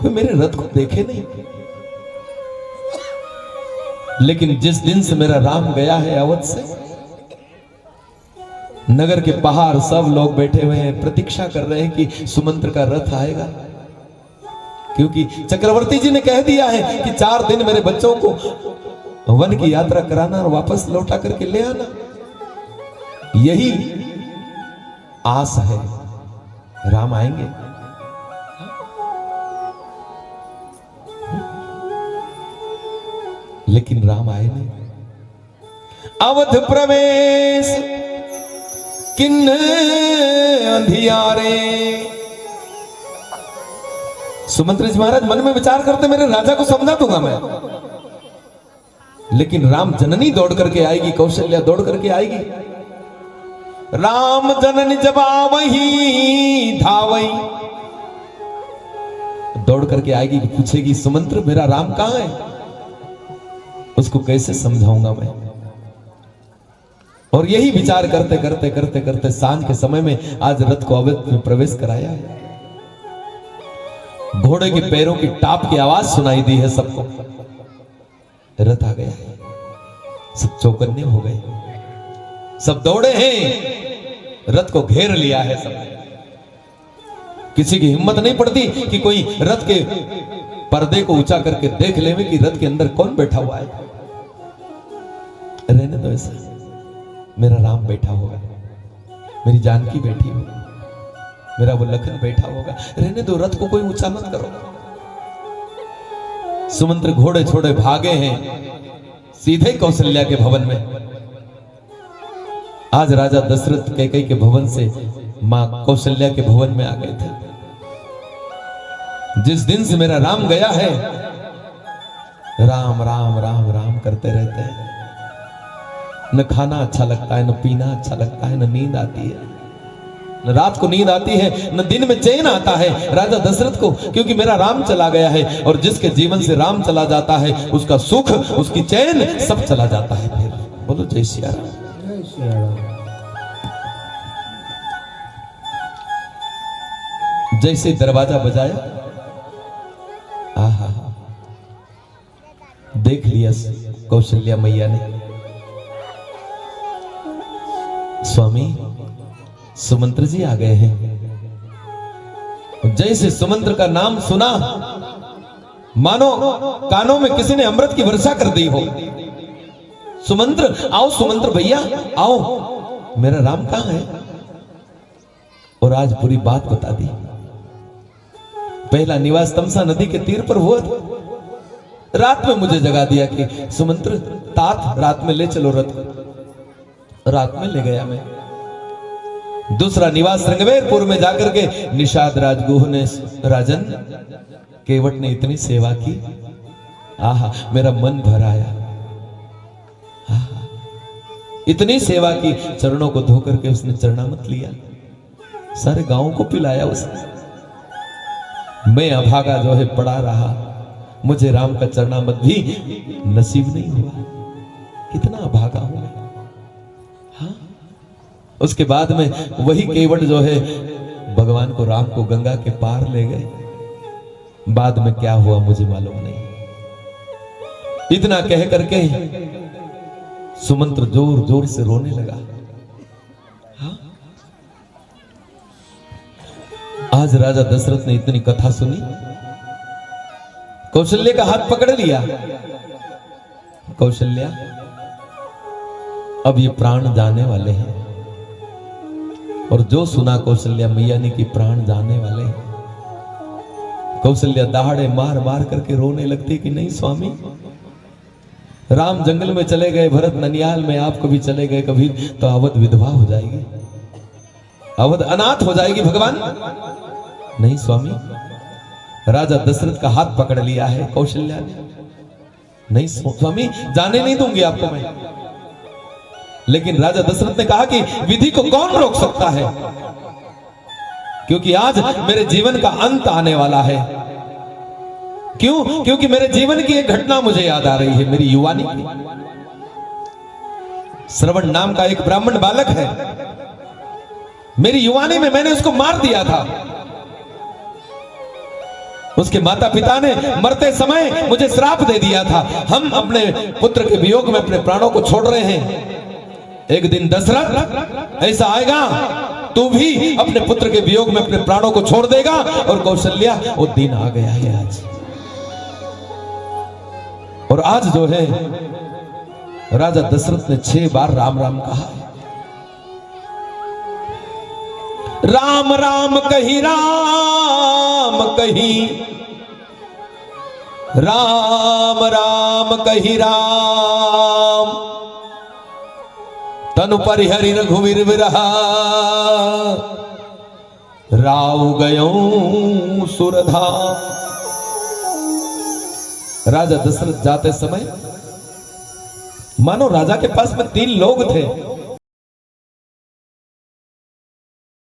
कोई मेरे रथ को देखे नहीं। लेकिन जिस दिन से मेरा राम गया है अवध से, नगर के बाहर सब लोग बैठे हुए हैं, प्रतीक्षा कर रहे हैं कि सुमंत्र का रथ आएगा। क्योंकि चक्रवर्ती जी ने कह दिया है कि 4 दिन मेरे बच्चों को वन की यात्रा कराना और वापस लौटा करके ले आना। यही आस है, राम आएंगे। लेकिन राम आए नहीं। अवध प्रवेश किन्न अंधियारे। सुमंत्र जी महाराज मन में विचार करते, मेरे राजा को समझा दूंगा मैं, लेकिन राम जननी दौड़ करके आएगी, कौशल्या दौड़ करके आएगी। राम जननी जब आवही धावई, दौड़ करके आएगी, पूछेगी सुमंत्र मेरा राम कहां है? उसको कैसे समझाऊंगा मैं? और यही विचार करते करते करते करते सांझ के समय में आज रथ को अवध में प्रवेश कराया है। घोड़े के पैरों की टाप की आवाज सुनाई दी है सबको। रथ आ गया है, सब चौकन्ने हो गए, सब दौड़े हैं, रथ को घेर लिया है सब। किसी की हिम्मत नहीं पड़ती कि कोई रथ के पर्दे को ऊंचा करके देख ले कि रथ के अंदर कौन बैठा हुआ है। रहने दो ऐसा, मेरा राम बैठा होगा, मेरी जानकी बैठी होगी, मेरा वो लखन बैठा होगा, रहने दो, रथ को कोई ऊंचा मत करो। सुमंत्र घोड़े छोड़े भागे हैं सीधे कौशल्या के भवन में। आज राजा दशरथ कैकेयी के भवन से मां कौशल्या के भवन में आ गए थे। जिस दिन से मेरा राम गया है, राम राम राम राम करते रहते हैं। न खाना अच्छा लगता है, न पीना अच्छा लगता है, न नींद आती है, न रात को नींद आती है, न दिन में चैन आता है राजा दशरथ को, क्योंकि मेरा राम चला गया है। और जिसके जीवन से राम चला जाता है, उसका सुख, उसकी चैन सब चला जाता है। फिर बोलो जय सिया राम। जय सिया राम। जैसे दरवाजा बजाया, आहा, देख लिया कौशल्या मैया ने, स्वामी सुमंत्र जी आ गए हैं। जैसे सुमंत्र का नाम सुना, मानो कानों में किसी ने अमृत की वर्षा कर दी हो। सुमंत्र आओ, सुमंत्र भैया आओ, मेरा राम कहां है? और आज पूरी बात बता दी। पहला निवास तमसा नदी के तीर पर हुआ था। रात में मुझे जगा दिया कि सुमंत्र तात रात में ले चलो रथ। रात में ले गया मैं। दूसरा निवास रंगवेरपुर में जाकर के निषाद राजगुह ने, राजन केवट ने इतनी सेवा की, आहा मेरा मन भर आया। इतनी सेवा की, चरणों को धो करके उसने चरणामृत लिया, सारे गांव को पिलाया उसने। मैं अभागा जो है पड़ा रहा, मुझे राम का चरणामृत भी नसीब नहीं हुआ। कितना अभागा हुआ। हाँ? उसके बाद में वही केवट जो है भगवान को, राम को गंगा के पार ले गए। बाद में क्या हुआ मुझे मालूम नहीं। इतना कह करके सुमंत्र जोर जोर से रोने लगा। हाँ? आज राजा दशरथ ने इतनी कथा सुनी, कौशल्या का हाथ पकड़ लिया। कौशल्या, अब ये प्राण जाने वाले हैं। और जो सुना कौशल्या मैया ने कि प्राण जाने वाले हैं, कौशल्या दहाड़े मार मार करके रोने लगती कि नहीं स्वामी, राम जंगल में चले गए, भरत ननियाल में, आप कभी चले गए कभी, तो अवध विधवा हो जाएगी, अवध अनाथ हो जाएगी भगवान। नहीं स्वामी, राजा दशरथ का हाथ पकड़ लिया है कौशल्या ने। नहीं स्वामी, जाने नहीं दूंगी आपको मैं। लेकिन राजा दशरथ ने कहा कि विधि को कौन रोक सकता है, क्योंकि आज मेरे जीवन का अंत आने वाला है। क्यों? क्योंकि मेरे जीवन की एक घटना मुझे याद आ रही है, मेरी युवानी की। श्रवण नाम का एक ब्राह्मण बालक है, मेरी युवानी में मैंने उसको मार दिया था। उसके माता पिता ने मरते समय मुझे श्राप दे दिया था, हम अपने पुत्र के वियोग में अपने प्राणों को छोड़ रहे हैं। एक दिन दशरथ ऐसा आएगा, तू भी अपने पुत्र के वियोग में अपने प्राणों को छोड़ देगा। और कौशल्या, वो दिन आ गया है आज। और आज जो है राजा दशरथ ने 6 बार राम राम कहा। राम राम कही, राम कही, राम राम कही राम, तनु परिहरि रघुवीर विरहा, राव गयो सुरधाम। राजा दशरथ जाते समय मानो राजा के पास में 3 लोग थे।